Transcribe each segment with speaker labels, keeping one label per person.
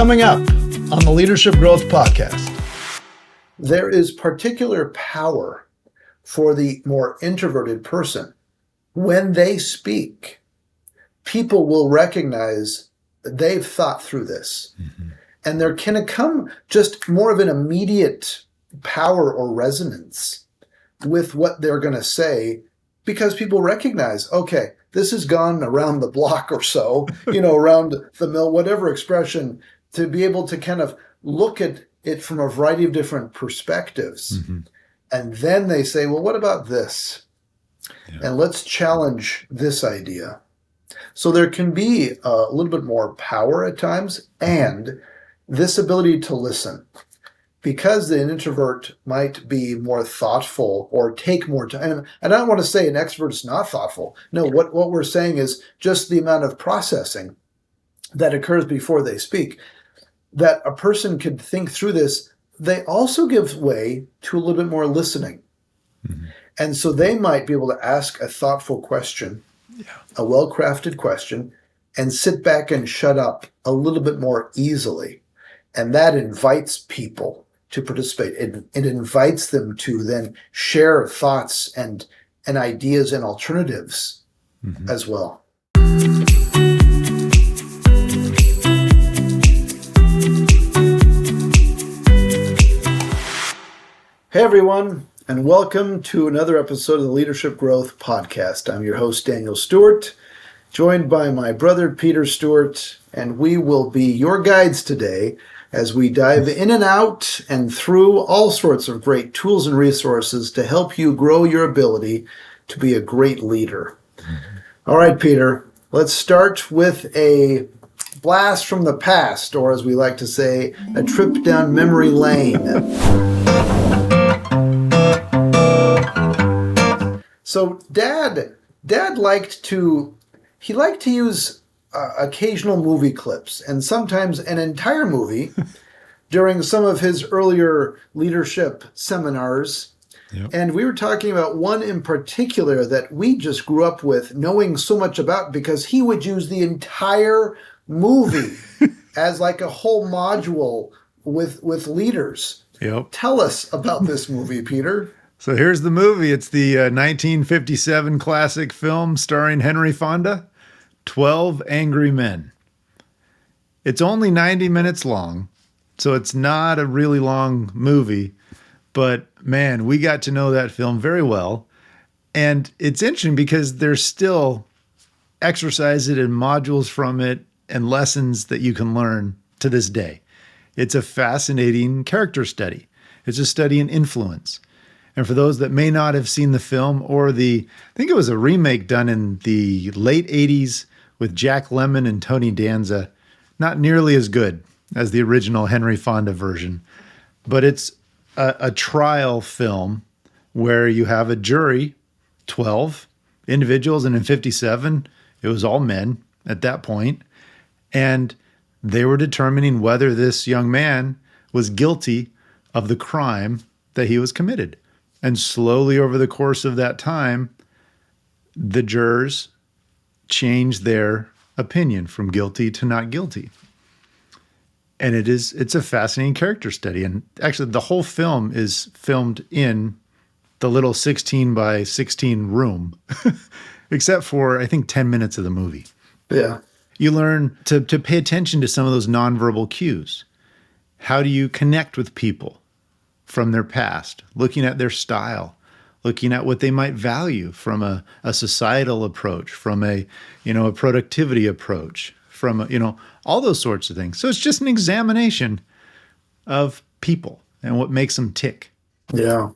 Speaker 1: Coming up on the Leadership Growth Podcast.
Speaker 2: There is particular power for the more introverted person. When they speak, people will recognize that they've thought through this. Mm-hmm. And there can come just more of an immediate power or resonance with what they're going to say, because people recognize, okay, this has gone around the block or so, around the mill, whatever expression, to be able to kind of look at it from a variety of different perspectives. Mm-hmm. And then they say, well, what about this? Yeah. And let's challenge this idea. So there can be a little bit more power at times, and this ability to listen. Because an introvert might be more thoughtful or take more time. And I don't want to say an extrovert is not thoughtful. No, what we're saying is just the amount of processing that occurs before they speak, that a person could think through this. They also give way to a little bit more listening. Mm-hmm. And so they might be able to ask a thoughtful question, a well-crafted question, and sit back and shut up a little bit more easily. And that invites people to participate. It invites them to then share thoughts and ideas and alternatives as well. Hey everyone, and welcome to another episode of the Leadership Growth Podcast. I'm your host, Daniel Stewart, joined by my brother, Peter Stewart, and we will be your guides today as we dive in and out and through all sorts of great tools and resources to help you grow your ability to be a great leader. Mm-hmm. All right, Peter, let's start with a blast from the past, or as we like to say, a trip down memory lane. So Dad liked to use occasional movie clips, and sometimes an entire movie during some of his earlier leadership seminars. Yep. And we were talking about one in particular that we just grew up with knowing so much about, because he would use the entire movie as like a whole module with leaders.
Speaker 3: Yep.
Speaker 2: Tell us about this movie, Peter.
Speaker 3: So here's the movie. It's the 1957 classic film starring Henry Fonda, 12 Angry Men. It's only 90 minutes long, so it's not a really long movie, but man, we got to know that film very well. And it's interesting because there's still exercises and modules from it and lessons that you can learn to this day. It's a fascinating character study. It's a study in influence. And for those that may not have seen the film, or I think it was a remake done in the late 80s with Jack Lemmon and Tony Danza, not nearly as good as the original Henry Fonda version. But it's a trial film where you have a jury, 12 individuals, and in 57, it was all men at that point. And they were determining whether this young man was guilty of the crime that he was committed. And slowly over the course of that time, the jurors changed their opinion from guilty to not guilty. And it's a fascinating character study. And actually the whole film is filmed in the little 16 by 16 room, except for, I think, 10 minutes of the movie.
Speaker 2: Yeah.
Speaker 3: You learn to pay attention to some of those nonverbal cues. How do you connect with people from their past, looking at their style, looking at what they might value from a societal approach, from a productivity approach, from all those sorts of things. So it's just an examination of people and what makes them tick.
Speaker 2: Yeah.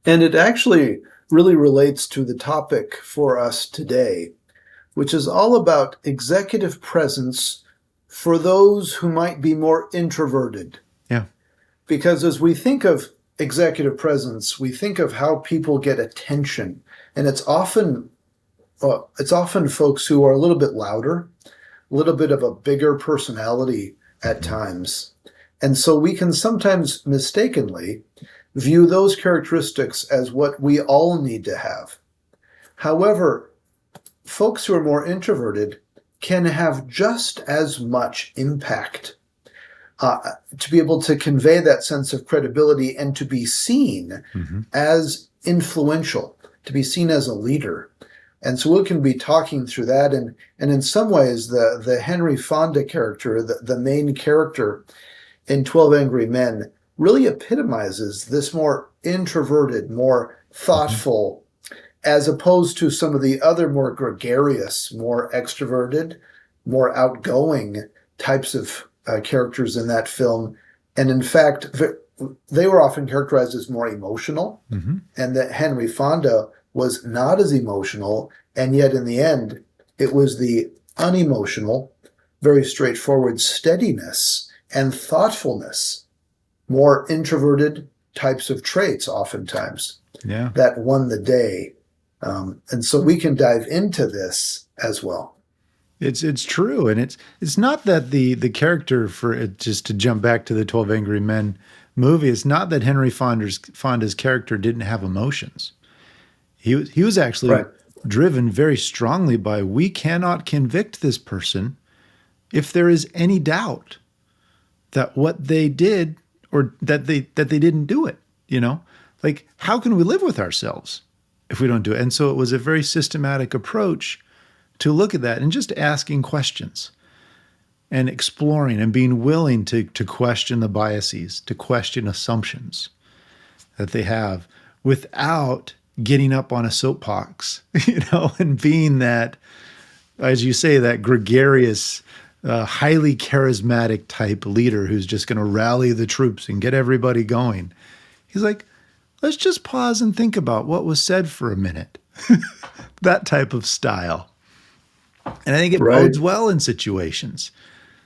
Speaker 2: And it actually really relates to the topic for us today, which is all about executive presence for those who might be more introverted.
Speaker 3: Yeah.
Speaker 2: Because as we think of executive presence, we think of how people get attention. And it's often folks who are a little bit louder, a little bit of a bigger personality at times. And so we can sometimes mistakenly view those characteristics as what we all need to have. However, folks who are more introverted can have just as much impact to be able to convey that sense of credibility and to be seen as influential, to be seen as a leader. And so we can be talking through that. And in some ways, the Henry Fonda character, the main character in 12 Angry Men, really epitomizes this more introverted, more thoughtful, as opposed to some of the other more gregarious, more extroverted, more outgoing types of characters in that film. And in fact, they were often characterized as more emotional, and that Henry Fonda was not as emotional. And yet in the end, it was the unemotional, very straightforward steadiness and thoughtfulness, more introverted types of traits oftentimes, that won the day. And so we can dive into this as well.
Speaker 3: It's true, and it's not that the character, for it, just to jump back to the 12 Angry Men movie, it's not that Henry Fonda's character didn't have emotions. He was actually driven very strongly by, we cannot convict this person if there is any doubt that what they did, or that they didn't do it. Like, how can we live with ourselves if we don't do it? And so it was a very systematic approach to look at that, and just asking questions and exploring and being willing to question the biases, to question assumptions that they have, without getting up on a soapbox, and being that, as you say, that gregarious, highly charismatic type leader who's just going to rally the troops and get everybody going. He's like, let's just pause and think about what was said for a minute. That type of style. And I think it bodes well in situations.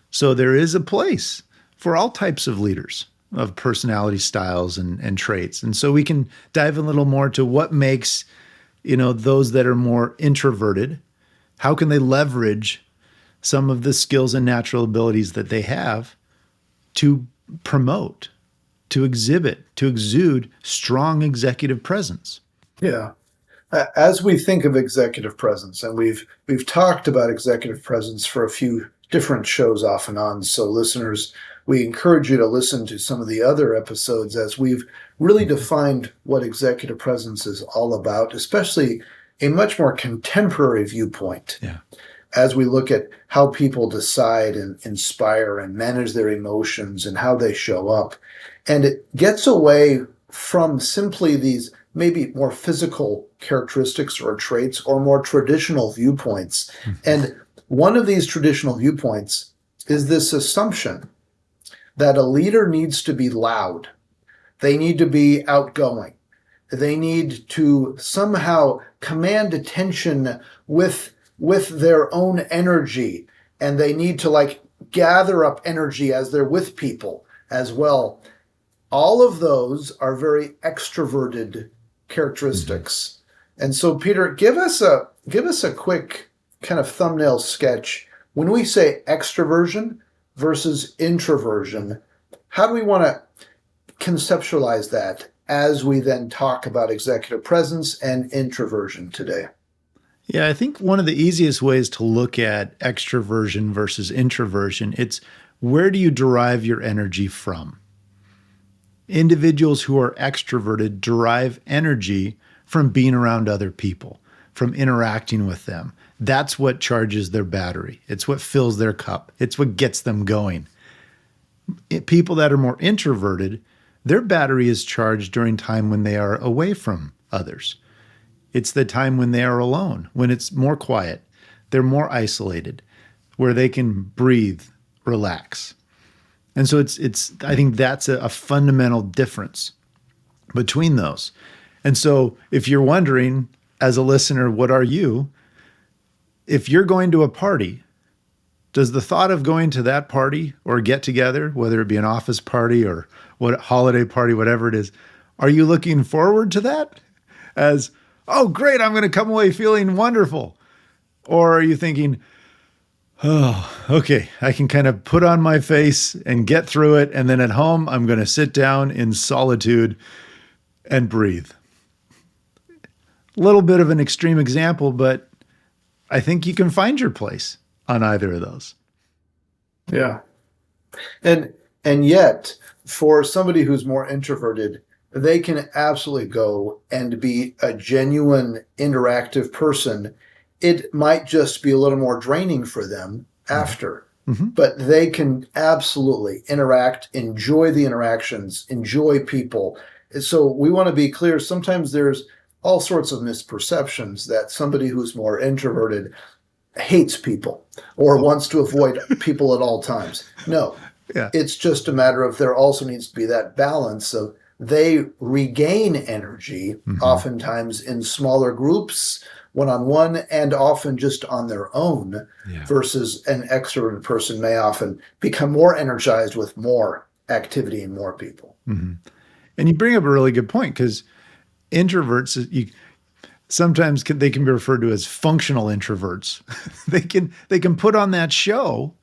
Speaker 3: So there is a place for all types of leaders, of personality styles and traits. And so we can dive a little more to what makes, those that are more introverted, how can they leverage some of the skills and natural abilities that they have to promote, to exhibit, to exude strong executive presence.
Speaker 2: Yeah. As we think of executive presence, and we've talked about executive presence for a few different shows off and on, so listeners, we encourage you to listen to some of the other episodes as we've really defined what executive presence is all about, especially a much more contemporary viewpoint.
Speaker 3: Yeah.
Speaker 2: As we look at how people decide and inspire and manage their emotions and how they show up. And it gets away from simply these maybe more physical characteristics or traits, or more traditional viewpoints. And one of these traditional viewpoints is this assumption that a leader needs to be loud. They need to be outgoing. They need to somehow command attention with their own energy. And they need to gather up energy as they're with people as well. All of those are very extroverted characteristics. And so, Peter, give us a quick kind of thumbnail sketch. When we say extroversion versus introversion, how do we want to conceptualize that as we then talk about executive presence and introversion today?
Speaker 3: Yeah, I think one of the easiest ways to look at extroversion versus introversion, it's where do you derive your energy from? Individuals who are extroverted derive energy from being around other people, from interacting with them. That's what charges their battery. It's what fills their cup. It's what gets them going. People that are more introverted, their battery is charged during time when they are away from others. It's the time when they are alone, when it's more quiet. They're more isolated, where they can breathe, relax. And so I think that's a fundamental difference between those. And so if you're wondering, as a listener, what are you? If you're going to a party, does the thought of going to that party or get together, whether it be an office party or what holiday party, whatever it is, are you looking forward to that as, oh, great, I'm going to come away feeling wonderful? Or are you thinking, oh, okay, I can kind of put on my face and get through it. And then at home, I'm going to sit down in solitude and breathe. A little bit of an extreme example, but I think you can find your place on either of those.
Speaker 2: Yeah. And And yet, for somebody who's more introverted, they can absolutely go and be a genuine interactive person. It might just be a little more draining for them after, but they can absolutely interact, enjoy the interactions, enjoy people. So we want to be clear. Sometimes there's all sorts of misperceptions that somebody who's more introverted hates people or wants to avoid people at all times. No, it's just a matter of there also needs to be that balance of they regain energy oftentimes in smaller groups, one-on-one, and often just on their own, versus an extroverted person may often become more energized with more activity and more people.
Speaker 3: And you bring up a really good point, because introverts, sometimes they can be referred to as functional introverts. they can put on that show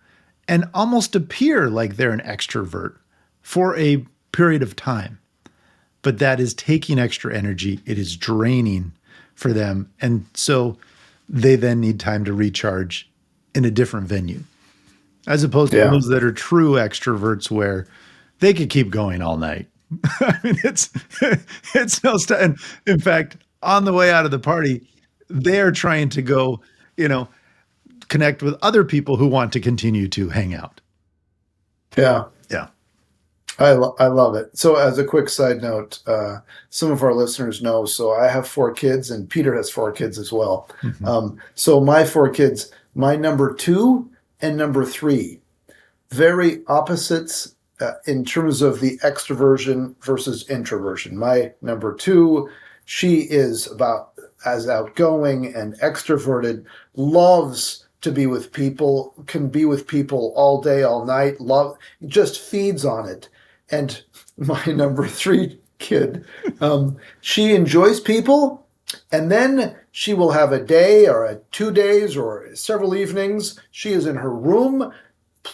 Speaker 3: and almost appear like they're an extrovert for a period of time. But that is taking extra energy. It is draining for them. And so they then need time to recharge in a different venue, as opposed to those that are true extroverts where they could keep going all night. I mean, it's no stop. And in fact, on the way out of the party, they're trying to go, connect with other people who want to continue to hang out.
Speaker 2: Yeah.
Speaker 3: Yeah.
Speaker 2: I love it. So as a quick side note, some of our listeners know, so I have 4 kids and Peter has 4 kids as well. So my 4 kids, my number 2 and number 3, very opposites in terms of the extroversion versus introversion. My number 2, she is about as outgoing and extroverted, loves to be with people, can be with people all day, all night, just feeds on it. And my number 3 kid, she enjoys people, and then she will have a day or 2 days or several evenings. She is in her room.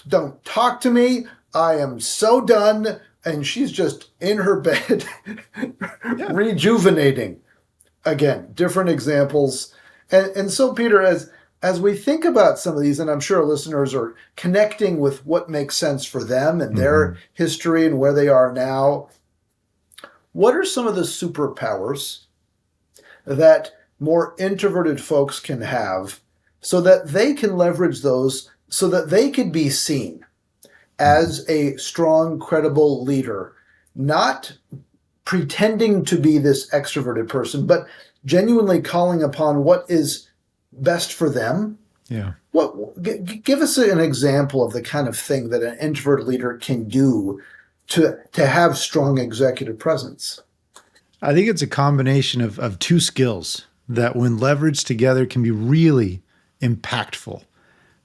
Speaker 2: Don't talk to me. I am so done. And she's just in her bed, rejuvenating. Again, different examples. And so, Peter, as we think about some of these, and I'm sure our listeners are connecting with what makes sense for them and their history and where they are now, what are some of the superpowers that more introverted folks can have so that they can leverage those so that they could be seen as a strong, credible leader, not pretending to be this extroverted person, but genuinely calling upon what is best for them? Give us an example of the kind of thing that an introverted leader can do to have strong executive presence.
Speaker 3: I think it's a combination of 2 skills that, when leveraged together, can be really impactful.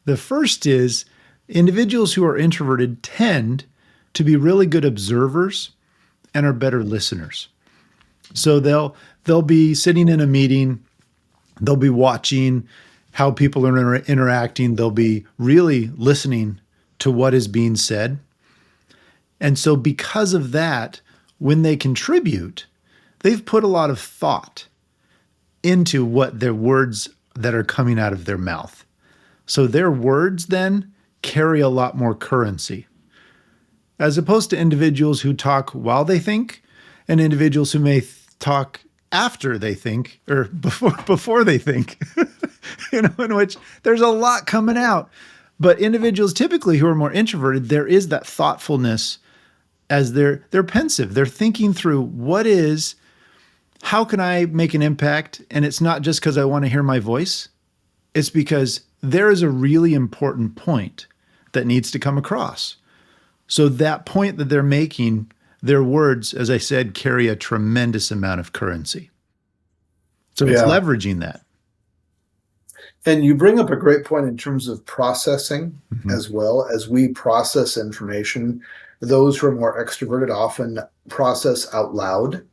Speaker 3: The first is individuals who are introverted tend to be really good observers and are better listeners. So they'll be sitting in a meeting, they'll be watching how people are interacting, they'll be really listening to what is being said. And so because of that, when they contribute, they've put a lot of thought into what their words that are coming out of their mouth. So their words then carry a lot more currency, as opposed to individuals who talk while they think and individuals who may talk after they think or before they think, in which there's a lot coming out. But individuals typically who are more introverted, there is that thoughtfulness as they're pensive. They're thinking through how can I make an impact? And it's not just because I want to hear my voice. It's because there is a really important point that needs to come across. So that point that they're making, their words, as I said, carry a tremendous amount of currency. So it's leveraging that.
Speaker 2: And you bring up a great point in terms of processing as well. As we process information, those who are more extroverted often process out loud,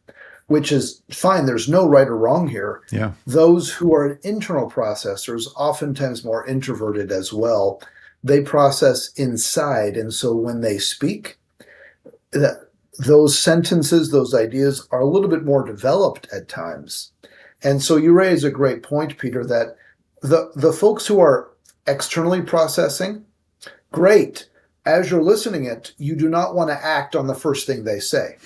Speaker 2: which is fine. There's no right or wrong here.
Speaker 3: Yeah.
Speaker 2: Those who are internal processors, oftentimes more introverted as well, they process inside. And so when they speak, those sentences, those ideas are a little bit more developed at times. And so you raise a great point, Peter, that the folks who are externally processing, great. as you're listening it, you do not want to act on the first thing they say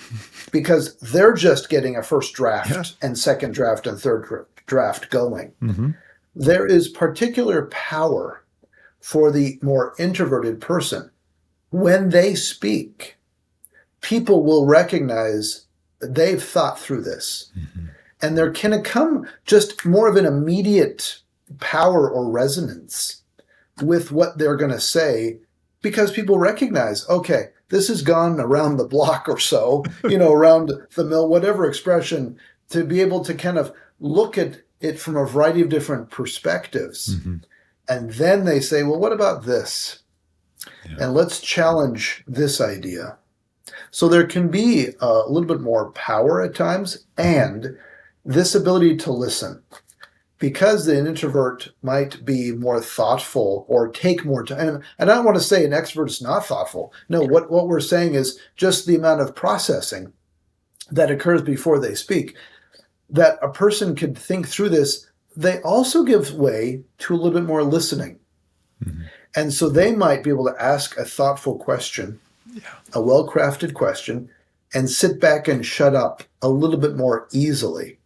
Speaker 2: because they're just getting a first draft and second draft and third draft going.
Speaker 3: Mm-hmm.
Speaker 2: There is particular power for the more introverted person. When they speak, people will recognize that they've thought through this.
Speaker 3: Mm-hmm.
Speaker 2: And there can come just more of an immediate power or resonance with what they're going to say because people recognize, okay, this has gone around the block or so, around the mill, whatever expression, to be able to kind of look at it from a variety of different perspectives.
Speaker 3: Mm-hmm.
Speaker 2: And then they say, well, what about this? Yeah. And let's challenge this idea. So there can be a little bit more power at times and this ability to listen. Because an introvert might be more thoughtful or take more time. And I don't want to say an extrovert is not thoughtful. No, what we're saying is just the amount of processing that occurs before they speak, that a person could think through this. They also give way to a little bit more listening. Mm-hmm. And so they might be able to ask a thoughtful question, a well-crafted question, and sit back and shut up a little bit more easily.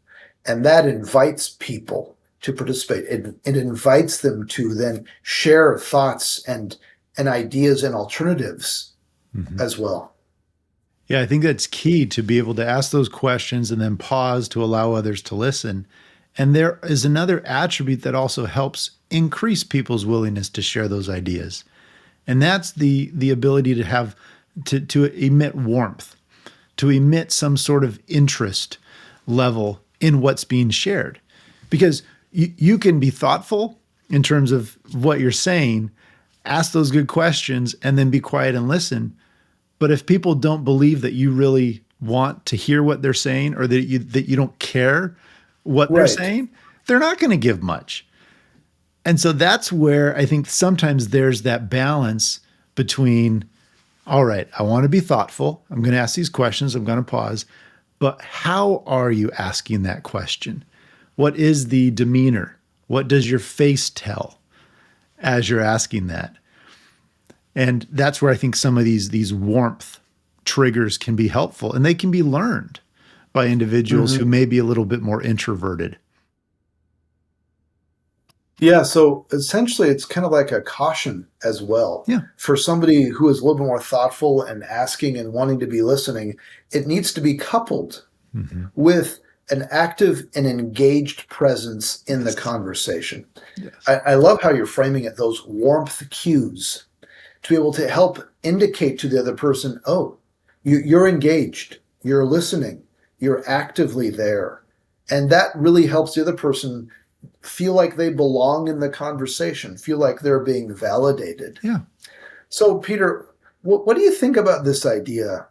Speaker 2: And that invites people to participate. It invites them to then share thoughts and ideas and alternatives as well.
Speaker 3: Yeah, I think that's key to be able to ask those questions and then pause to allow others to listen. And there is another attribute that also helps increase people's willingness to share those ideas. And that's the ability to have to emit warmth, to emit some sort of interest level in what's being shared. Because you can be thoughtful in terms of what you're saying, ask those good questions, and then be quiet and listen. But if people don't believe that you really want to hear what they're saying or that you don't care what they're saying, they're not going to give much. And so that's where I think sometimes there's that balance between, all right, I want to be thoughtful. I'm going to ask these questions. I'm going to pause. But how are you asking that question? What is the demeanor? What does your face tell as you're asking that? And that's where I think some of these warmth triggers can be helpful, and they can be learned by individuals who may be a little bit more introverted.
Speaker 2: Yeah, so essentially it's kind of like a caution as well.
Speaker 3: Yeah.
Speaker 2: For somebody who is a little bit more thoughtful and asking and wanting to be listening, it needs to be coupled with an active and engaged presence in the conversation. Yes. I love how you're framing it, those warmth cues, to be able to help indicate to the other person, oh, you're engaged, you're listening, you're actively there. And that really helps the other person feel like they belong in the conversation, feel like they're being validated.
Speaker 3: Yeah.
Speaker 2: So, Peter, what do you think about this idea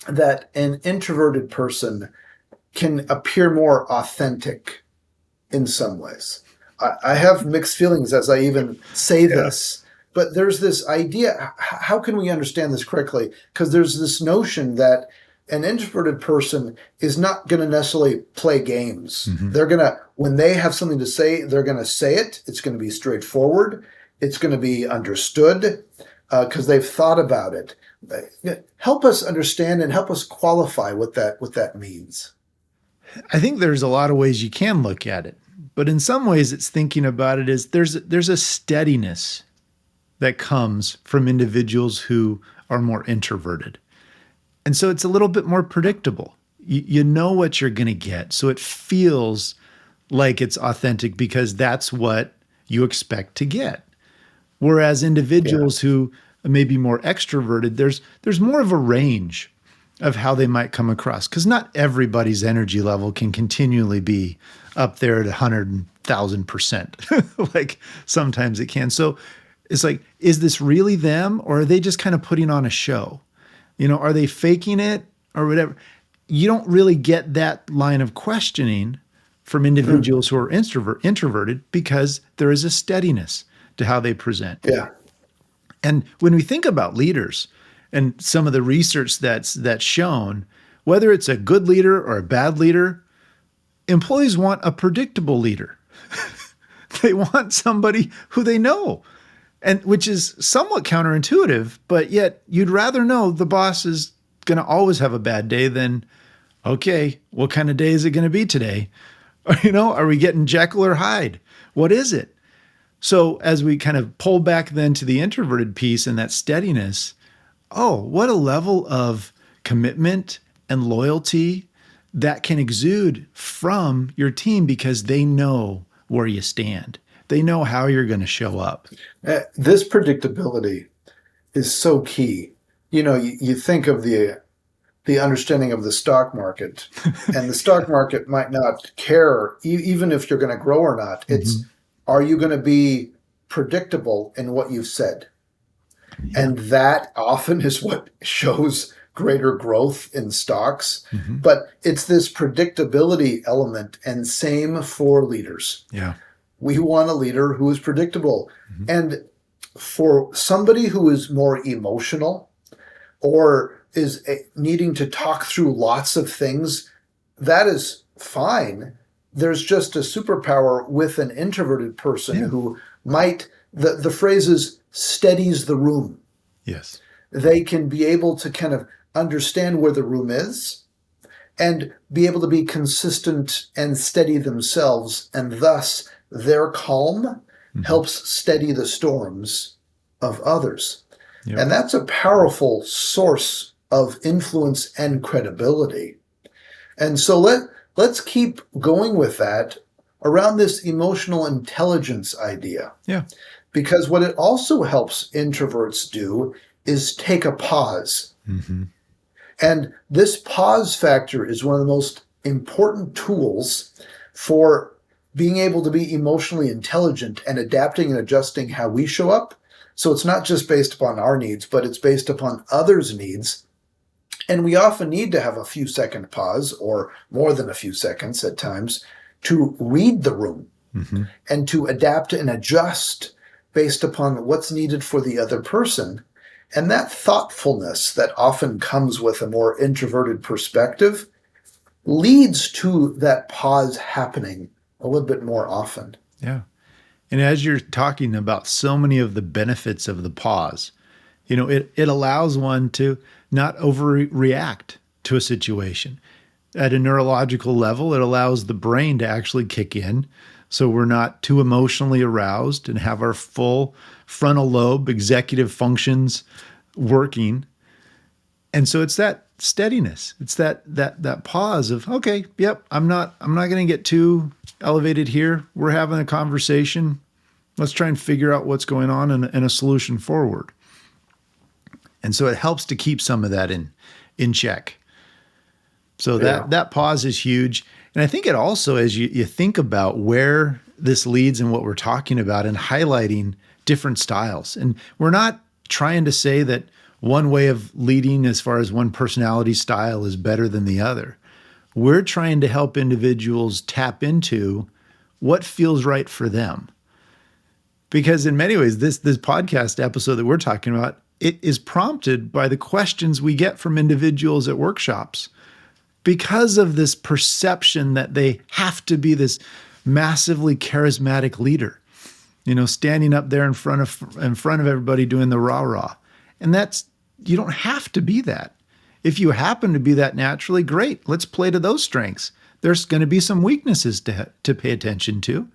Speaker 2: that an introverted person can appear more authentic in some ways? I have mixed feelings as I even say this, but there's this idea, how can we understand this correctly? Because there's this notion that an introverted person is not going to necessarily play games. They're going to, when they have something to say, they're going to say it. It's going to be straightforward. It's going to be understood because they've thought about it. Help us understand and help us qualify what that means.
Speaker 3: I think there's a lot of ways you can look at it, but in some ways it's thinking about it as there's a steadiness that comes from individuals who are more introverted. And so it's a little bit more predictable. You know what you're going to get. So it feels like it's authentic because that's what you expect to get. Whereas individuals who may be more extroverted, there's more of a range of how they might come across, because not everybody's energy level can continually be up there at 100,000%. Like sometimes it can. So it's like, is this really them, or are they just kind of putting on a show? Are they faking it or whatever? You don't really get that line of questioning from individuals who are introverted because there is a steadiness to how they present.
Speaker 2: Yeah.
Speaker 3: And when we think about leaders and some of the research that's shown, whether it's a good leader or a bad leader, employees want a predictable leader. They want somebody who they know. And which is somewhat counterintuitive, but yet you'd rather know the boss is going to always have a bad day than, okay, what kind of day is it going to be today? Are we getting Jekyll or Hyde? What is it? So as we kind of pull back then to the introverted piece and that steadiness, oh, what a level of commitment and loyalty that can exude from your team because they know where you stand. They know how you're going to show up.
Speaker 2: This predictability is so key. You think of the understanding of the stock market, and the stock market might not care even if you're going to grow or not. It's, are you going to be predictable in what you've said? Yeah. And that often is what shows greater growth in stocks. But it's this predictability element, and same for leaders.
Speaker 3: Yeah.
Speaker 2: We want a leader who is predictable. And for somebody who is more emotional or is needing to talk through lots of things, that is fine. There's just a superpower with an introverted person who might, the phrase is steadies the room.
Speaker 3: Yes.
Speaker 2: They can be able to kind of understand where the room is and be able to be consistent and steady themselves, and thus their calm helps steady the storms of others. Yep. And that's a powerful source of influence and credibility. And so let's keep going with that around this emotional intelligence idea.
Speaker 3: Yeah.
Speaker 2: Because what it also helps introverts do is take a pause. And this pause factor is one of the most important tools for being able to be emotionally intelligent and adapting and adjusting how we show up. So it's not just based upon our needs, but it's based upon others' needs. And we often need to have a few second pause, or more than a few seconds at times, to read the room and to adapt and adjust based upon what's needed for the other person. And that thoughtfulness that often comes with a more introverted perspective leads to that pause happening a little bit more often.
Speaker 3: Yeah. And as you're talking about so many of the benefits of the pause, it allows one to not overreact to a situation. At a neurological level, it allows the brain to actually kick in, so we're not too emotionally aroused and have our full frontal lobe executive functions working. And so it's that steadiness. It's that pause of, okay, yep, I'm not going to get too elevated here. We're having a conversation. Let's try and figure out what's going on and a solution forward. And so it helps to keep some of that in check. So that pause is huge. And I think it also, as you think about where this leads and what we're talking about and highlighting different styles. And we're not trying to say that one way of leading as far as one personality style is better than the other. We're trying to help individuals tap into what feels right for them. Because in many ways, this podcast episode that we're talking about, it is prompted by the questions we get from individuals at workshops because of this perception that they have to be this massively charismatic leader, standing up there in front of everybody doing the rah-rah. And you don't have to be that. If you happen to be that naturally, great. Let's play to those strengths. There's going to be some weaknesses to pay attention to,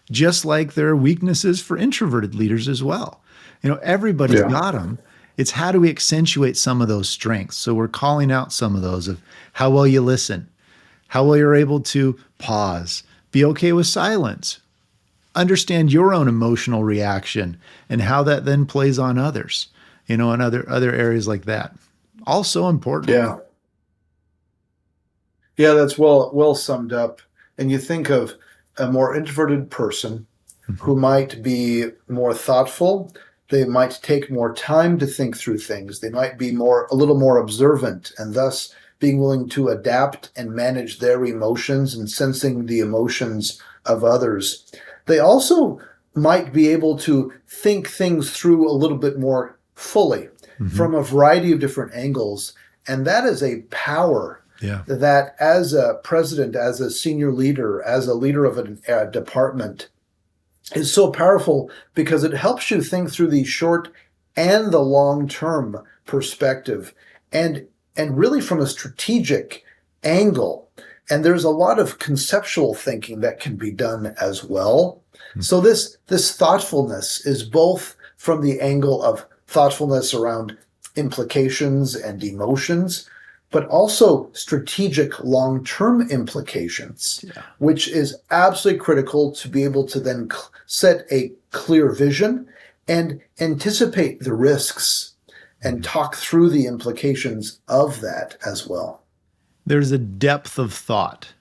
Speaker 3: just like there are weaknesses for introverted leaders as well. Everybody's got them. It's how do we accentuate some of those strengths? So we're calling out some of those of how well you listen, how well you're able to pause, be okay with silence, understand your own emotional reaction and how that then plays on others, and other areas like that. Also important.
Speaker 2: Yeah, that's well summed up. And you think of a more introverted person who might be more thoughtful. They might take more time to think through things. They might be a little more observant, and thus being willing to adapt and manage their emotions and sensing the emotions of others. They also might be able to think things through a little bit more fully from a variety of different angles. And that is a power that as a president, as a senior leader, as a leader of a department, is so powerful because it helps you think through the short and the long-term perspective, and really from a strategic angle. And there's a lot of conceptual thinking that can be done as well. So this thoughtfulness is both from the angle of thoughtfulness around implications and emotions, but also strategic long-term implications, which is absolutely critical to be able to then set a clear vision and anticipate the risks and talk through the implications of that as well.
Speaker 3: There's a depth of thought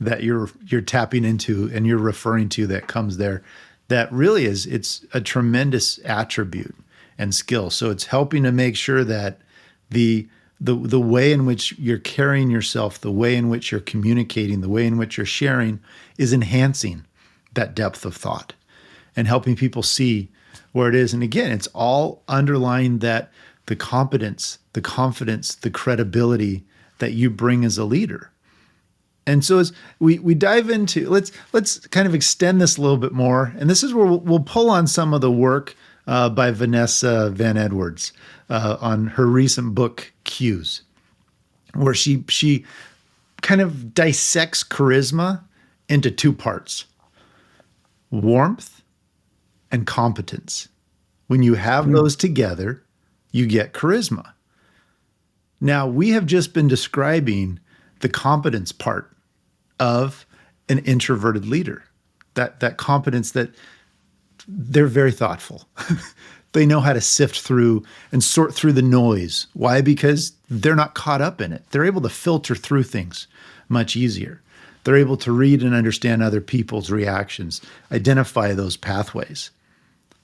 Speaker 3: that you're tapping into and you're referring to that comes there that really it's a tremendous attribute and skill. So it's helping to make sure that the way in which you're carrying yourself, the way in which you're communicating, the way in which you're sharing is enhancing that depth of thought and helping people see where it is. And again, it's all underlying that the competence, the confidence, the credibility that you bring as a leader. And so as we dive into, let's kind of extend this a little bit more. And this is where we'll pull on some of the work by Vanessa Van Edwards on her recent book, Cues, where she kind of dissects charisma into two parts: warmth and competence. When you have those together, you get charisma. Now, we have just been describing the competence part of an introverted leader, that competence that they're very thoughtful. They know how to sift through and sort through the noise. Why? Because they're not caught up in it. They're able to filter through things much easier. They're able to read and understand other people's reactions, identify those pathways.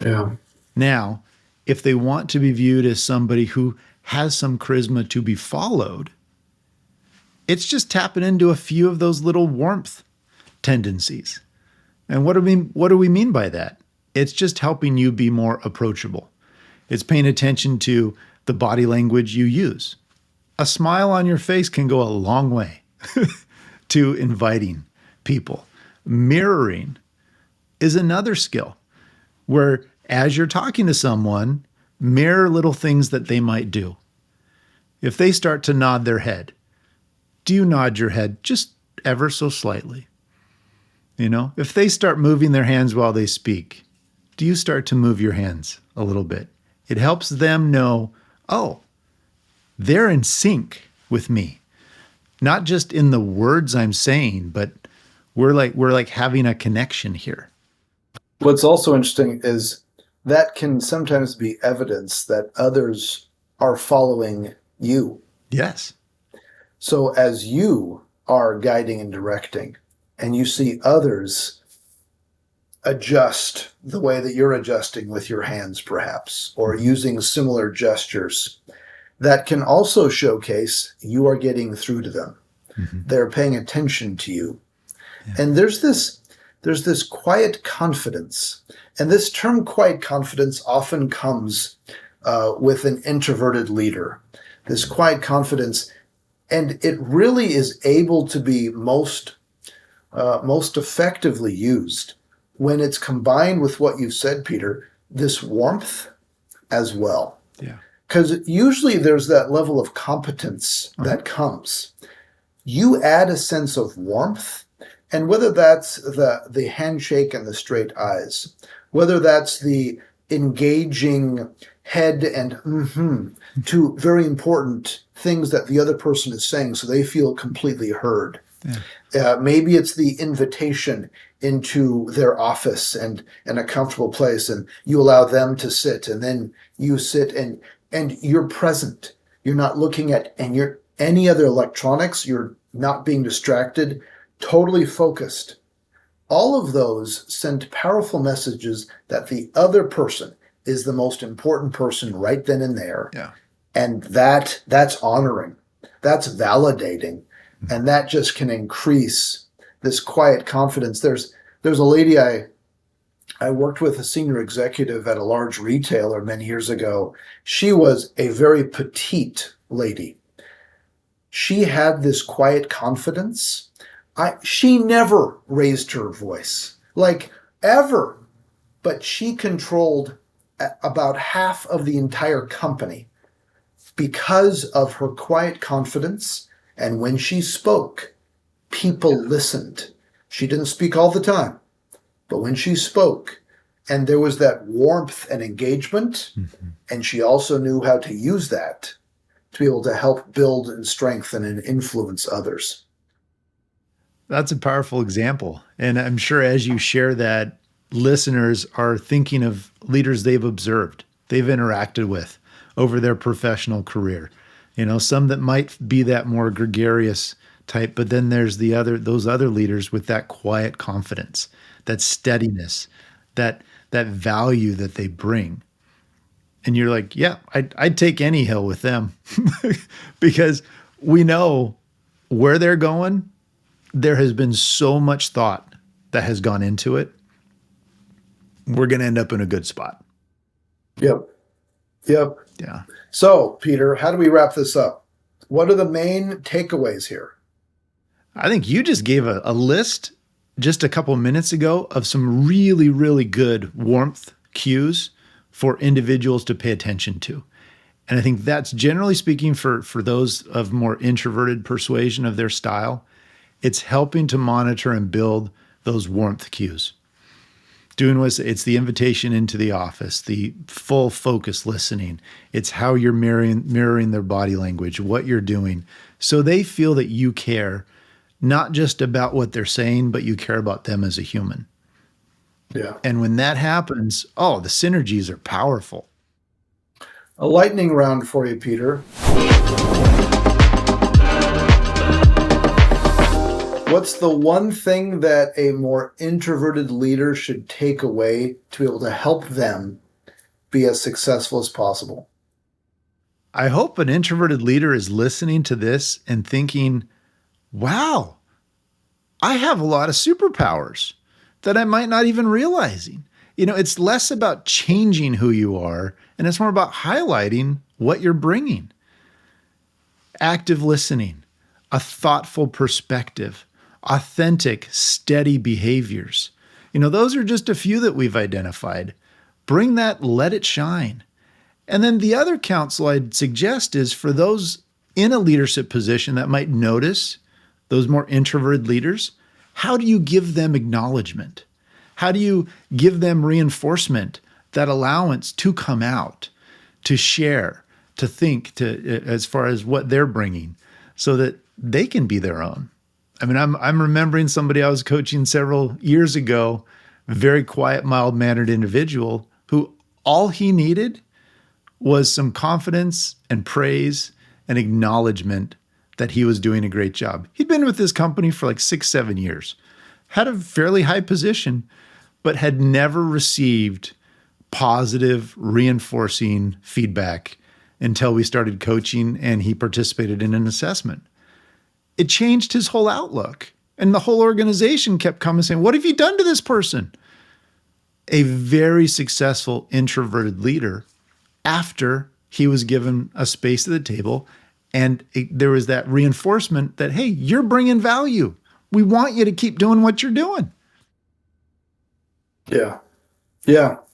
Speaker 2: Yeah.
Speaker 3: Now, if they want to be viewed as somebody who has some charisma to be followed, it's just tapping into a few of those little warmth tendencies. And what do we mean by that? It's just helping you be more approachable. It's paying attention to the body language you use. A smile on your face can go a long way to inviting people. Mirroring is another skill where, as you're talking to someone, mirror little things that they might do. If they start to nod their head, do you nod your head just ever so slightly? You know, if they start moving their hands while they speak, do you start to move your hands a little bit? It helps them know, oh, they're in sync with me. Not just in the words I'm saying, but we're like having a connection here.
Speaker 2: What's also interesting is that can sometimes be evidence that others are following you.
Speaker 3: Yes.
Speaker 2: So as you are guiding and directing, and you see others adjust the way that you're adjusting with your hands, perhaps, or using similar gestures, that can also showcase you are getting through to them. Mm-hmm. They're paying attention to you. Yeah. And there's this quiet confidence. And this term quiet confidence often comes with an introverted leader. This quiet confidence, and it really is able to be most effectively used when it's combined with what you've said, Peter, this warmth as well.
Speaker 3: Yeah.
Speaker 2: Because usually there's that level of competence that comes. You add a sense of warmth, and whether that's the handshake and the straight eyes, whether that's the engaging head and to very important things that the other person is saying so they feel completely heard. Yeah. Maybe it's the invitation into their office and a comfortable place, and you allow them to sit, and then you sit and you're present. You're not looking at any other electronics. You're not being distracted, totally focused. All of those send powerful messages that the other person is the most important person right then and there.
Speaker 3: Yeah. And
Speaker 2: that's honoring, that's validating, and that just can increase this quiet confidence. There's a lady I worked with, a senior executive at a large retailer many years ago. She was a very petite lady. She had this quiet confidence. She never raised her voice, like ever. but she controlled about half of the entire company because of her quiet confidence. And when she spoke, people listened. She didn't speak all the time, but when she spoke, and there was that warmth and engagement, and she also knew how to use that to be able to help build and strengthen and influence others.
Speaker 3: That's a powerful example. And I'm sure as you share that, listeners are thinking of leaders they've observed, they've interacted with over their professional career. Some that might be that more gregarious type, but then there's those other leaders with that quiet confidence, that steadiness, that value that they bring. And you're like, yeah, I'd take any hill with them because we know where they're going. There has been so much thought that has gone into it. We're going to end up in a good spot.
Speaker 2: Yep.
Speaker 3: Yeah.
Speaker 2: So, Peter, how do we wrap this up? What are the main takeaways here?
Speaker 3: I think you just gave a list just a couple of minutes ago of some really, really good warmth cues for individuals to pay attention to. And I think that's generally speaking for those of more introverted persuasion of their style, it's helping to monitor and build those warmth cues. It's the invitation into the office, the full focus listening. It's how you're mirroring their body language, what you're doing. So they feel that you care not just about what they're saying, but you care about them as a human.
Speaker 2: Yeah.
Speaker 3: And when that happens, the synergies are powerful.
Speaker 2: A lightning round for you, Peter. What's the one thing that a more introverted leader should take away to be able to help them be as successful as possible?
Speaker 3: I hope an introverted leader is listening to this and thinking, wow, I have a lot of superpowers that I might not even realizing. It's less about changing who you are, and it's more about highlighting what you're bringing. Active listening, a thoughtful perspective, authentic, steady behaviors. Those are just a few that we've identified. Bring that, let it shine. And then the other counsel I'd suggest is for those in a leadership position that might notice those more introverted leaders, how do you give them acknowledgement? How do you give them reinforcement, that allowance to come out, to share, to think, as far as what they're bringing, so that they can be their own? I mean, I'm remembering somebody I was coaching several years ago, very quiet, mild-mannered individual who all he needed was some confidence and praise and acknowledgement that he was doing a great job. He'd been with this company for like 6-7 years, had a fairly high position, but had never received positive, reinforcing feedback until we started coaching and he participated in an assessment. It changed his whole outlook. And the whole organization kept coming saying, what have you done to this person? A very successful introverted leader, after he was given a space at the table, and there was that reinforcement that, hey, you're bringing value. We want you to keep doing what you're doing.
Speaker 2: Yeah.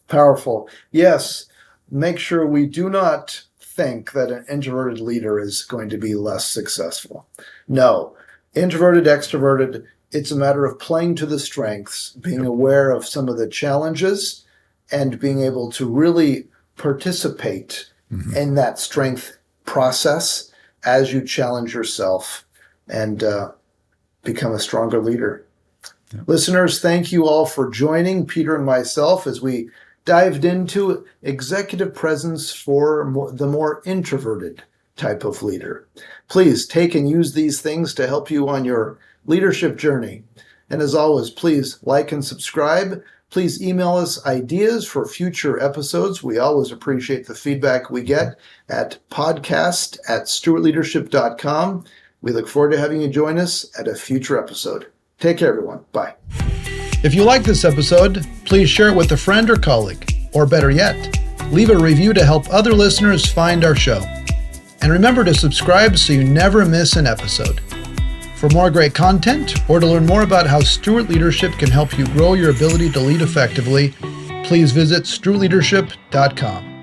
Speaker 2: Powerful. Yes. Make sure we do not think that an introverted leader is going to be less successful. No. Introverted, extroverted, it's a matter of playing to the strengths, being aware of some of the challenges, and being able to really participate in that strength process as you challenge yourself and become a stronger leader. Yeah. Listeners, thank you all for joining Peter and myself as we dived into executive presence for the more introverted type of leader. Please take and use these things to help you on your leadership journey. And as always, please like and subscribe. Please email us ideas for future episodes. We always appreciate the feedback we get at podcast@stewartleadership.com. We look forward to having you join us at a future episode. Take care, everyone. Bye.
Speaker 1: If you like this episode, please share it with a friend or colleague. Or better yet, leave a review to help other listeners find our show. And remember to subscribe so you never miss an episode. For more great content, or to learn more about how Stewart Leadership can help you grow your ability to lead effectively, please visit strewleadership.com.